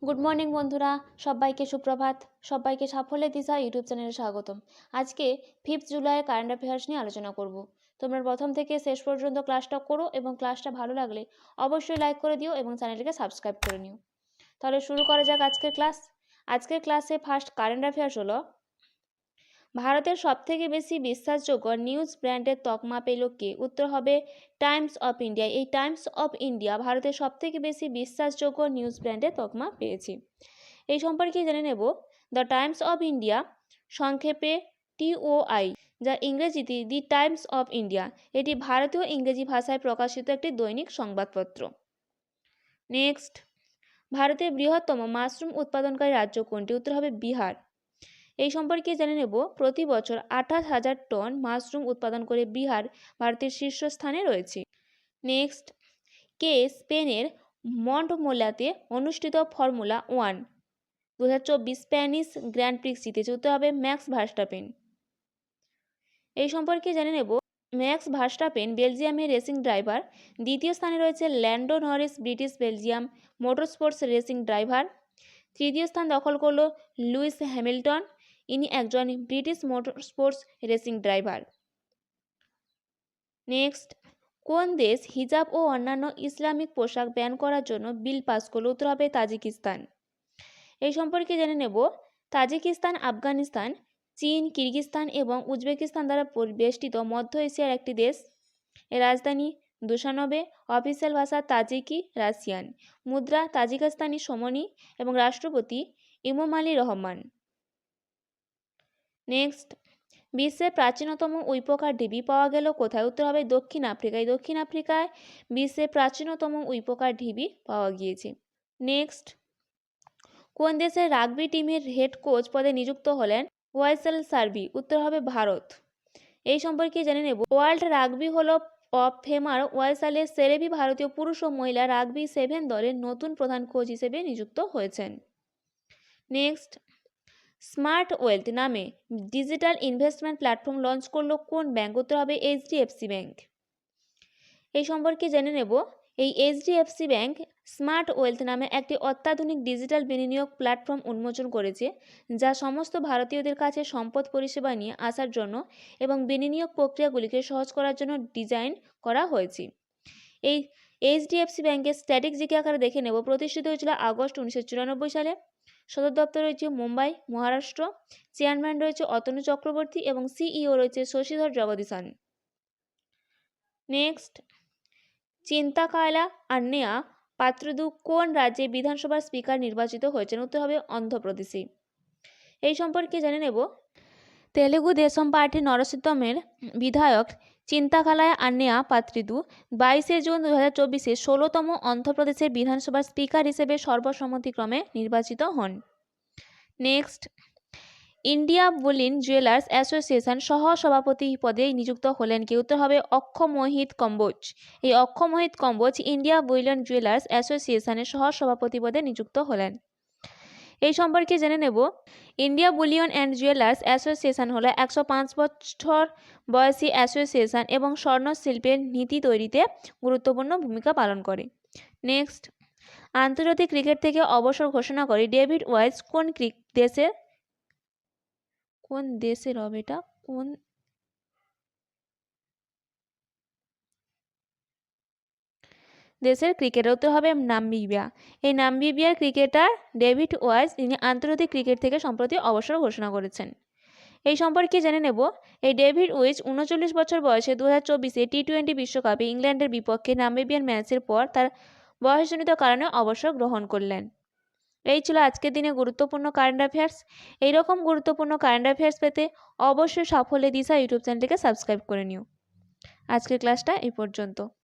Good morning বন্ধুরা, সবাইকে সুপ্রভাত। সবাইকে সাফল্যের দিশা ইউটিউব চ্যানেলে স্বাগতম। আজকে 5 জুলাই কারেন্ট অ্যাফেয়ার্স নিয়ে আলোচনা করব। তোমরা প্রথম থেকে শেষ পর্যন্ত ক্লাসটা করো এবং ক্লাসটা ভালো লাগলে অবশ্যই লাইক করে দিও এবং চ্যানেলটিকে সাবস্ক্রাইব করে নিও। তাহলে শুরু করা যাক আজকের ক্লাস। আজকের ক্লাসে ফার্স্ট কারেন্ট অ্যাফেয়ার্স হলো, ভারতের সবথেকে বেশি বিশ্বাসযোগ্য নিউজ ব্র্যান্ডের তকমা পেল কে? উত্তর হবে টাইমস অফ ইন্ডিয়া। এই টাইমস অফ ইন্ডিয়া ভারতের সবথেকে বেশি বিশ্বাসযোগ্য নিউজ ব্র্যান্ডের তকমা পেয়েছে। এই সম্পর্কে জেনে নেব। দ্য টাইমস অফ ইন্ডিয়া, সংক্ষেপে TOI, যা ইংরেজিতে দি টাইমস অফ ইন্ডিয়া, এটি ভারতীয় ইংরেজি ভাষায় প্রকাশিত একটি দৈনিক সংবাদপত্র। নেক্সট, ভারতের বৃহত্তম মাশরুম উৎপাদনকারী রাজ্য কোনটি? উত্তর হবে বিহার। এই সম্পর্কে জেনে নেব। প্রতি বছর 28,000 টন মাশরুম উৎপাদন করে বিহার ভারতের শীর্ষস্থানে রয়েছে। নেক্সট, কে স্পেনের মন্টমোলাতে অনুষ্ঠিত ফর্মুলা 1 2024 স্প্যানিশ গ্র্যান্ড প্রিক্স জিতেছে? উত্তর হবে ম্যাক্স ভার্স্টাপেন। এই সম্পর্কে জেনে নেব। ম্যাক্স ভার্স্টাপেন বেলজিয়ামের রেসিং ড্রাইভার। দ্বিতীয় স্থানে রয়েছে ল্যান্ডো Norris, British Belgium motor sports racing driver. তৃতীয় স্থান দখল করল লুইস হ্যামিল্টন, ইনি একজন British motor sports racing driver. Next, কোন দেশ হিজাব ও অন্যান্য ইসলামিক পোশাক ব্যান করার জন্য বিল পাস করল? উত্তর হবে তাজিকিস্তান। এই সম্পর্কে জেনে নেব। তাজিকিস্তান আফগানিস্তান, চীন, কিরগিজস্তান এবং উজবেকিস্তান দ্বারা পরিবেষ্টিত মধ্য এশিয়ার একটি দেশ। এর রাজধানী দুশানবে। অফিসিয়াল ভাষা তাজিকি রাশিয়ান। মুদ্রা তাজিকিস্তানি সমনি এবং রাষ্ট্রপতি ইমোমালি রহমান। নেক্সট, বিশ্বের প্রাচীনতম উইপোকার ঢিবি পাওয়া গেল কোথায়? উত্তর হবে দক্ষিণ আফ্রিকায়। দক্ষিণ আফ্রিকায় বিশ্বের প্রাচীনতম উইপোকার ঢিবি পাওয়া গিয়েছে। নেক্সট, কোন দেশের রাগবি টিমের হেড কোচ পদে নিযুক্ত হলেন ওয়াইসেল সার্ভি? উত্তর হবে ভারত। এই সম্পর্কে জেনে নেব। World rugby hall of famer ওয়াইসালের সেরেভি ভারতীয় পুরুষ ও মহিলা রাগবি 7 দলের নতুন প্রধান কোচ হিসেবে নিযুক্ত হয়েছেন। নেক্সট, স্মার্ট ওয়েলথ নামে ডিজিটাল ইনভেস্টমেন্ট প্ল্যাটফর্ম লঞ্চ করলো কোন ব্যাংক? উত্তর হবে HDFC ব্যাংক। এই সম্পর্কে জেনে নেব। এই HDFC ব্যাংক স্মার্ট ওয়েলথ নামে একটি অত্যাধুনিক ডিজিটাল বিনিয়োগ প্ল্যাটফর্ম উন্মোচন করেছে, যা সমস্ত ভারতীয়দের কাছে সম্পদ পরিষেবা নিয়ে আসার জন্য এবং বিনিয়োগ প্রক্রিয়াগুলিকে সহজ করার জন্য ডিজাইন করা হয়েছে। এই HDFC ব্যাংকের স্ট্র্যাটেজিক আকারে দেখে নেব। প্রতিষ্ঠিত হয়েছিল আগস্ট 1994 সালে। সদর দপ্তর রয়েছে মুম্বাই, মহারাষ্ট্র। চেয়ারম্যান রয়েছে অতনু চক্রবর্তী এবং CEO রয়েছে শশীধর জগদীশন। নেক্সট, চিন্তাকায়লা আন্নেয়া পাত্রদু কোন রাজ্যে বিধানসভার স্পিকার নির্বাচিত হয়েছেন? উত্তর হবে অন্ধ্রপ্রদেশে। এই সম্পর্কে জেনে নেব। তেলেগু দেশম পার্টির নরসিংহমের বিধায়ক চিন্তাকালায় আন্নেয়া পাত্রিদু 22শে জুন 2024 16তম অন্ধ্রপ্রদেশের বিধানসভার স্পিকার হিসেবে সর্বসম্মতিক্রমে নির্বাচিত হন। Next, India bullion jewellers association সহ সভাপতি পদে নিযুক্ত হলেন কে? উত্তর হবে অক্ষমোহিত কম্বোজ। এই অক্ষমোহিত কম্বোজ ইন্ডিয়া বুলিয়ন জুয়েলার্স অ্যাসোসিয়েশনের সহ সভাপতি পদে নিযুক্ত হলেন। এই সম্পর্কে জেনে নেব। India bullion and jewellers association হলো 105 বছর বয়সী অ্যাসোসিয়েশন এবং স্বর্ণ শিল্পের নীতি তৈরিতে গুরুত্বপূর্ণ ভূমিকা পালন করে। নেক্সট, আন্তর্জাতিক ক্রিকেট থেকে অবসর ঘোষণা করে ডেভিড ওয়াইস কোন দেশের হবে এটা? কোন দেশের ক্রিকেটার? উত্তর হবে নামিবিয়া। এই নামিবিয়ার ক্রিকেটার ডেভিড ওয়াইস, তিনি আন্তর্জাতিক ক্রিকেট থেকে সম্প্রতি অবসর ঘোষণা করেছেন। এই সম্পর্কে জেনে নেব। এই ডেভিড ওয়াইস 39 বছর বয়সে 2024 T20 বিশ্বকাপে ইংল্যান্ডের বিপক্ষে নামিবিয়ান ম্যাচের পর তার বয়সজনিত কারণে অবসর গ্রহণ করলেন। এই ছিল আজকের দিনে গুরুত্বপূর্ণ কারেন্ট অ্যাফেয়ার্স। এইরকম গুরুত্বপূর্ণ কারেন্ট অ্যাফেয়ার্স পেতে অবশ্যই সাফল্যের দিশা ইউটিউব চ্যানেলটিকে সাবস্ক্রাইব করে নিও। আজকের ক্লাসটা এই পর্যন্ত।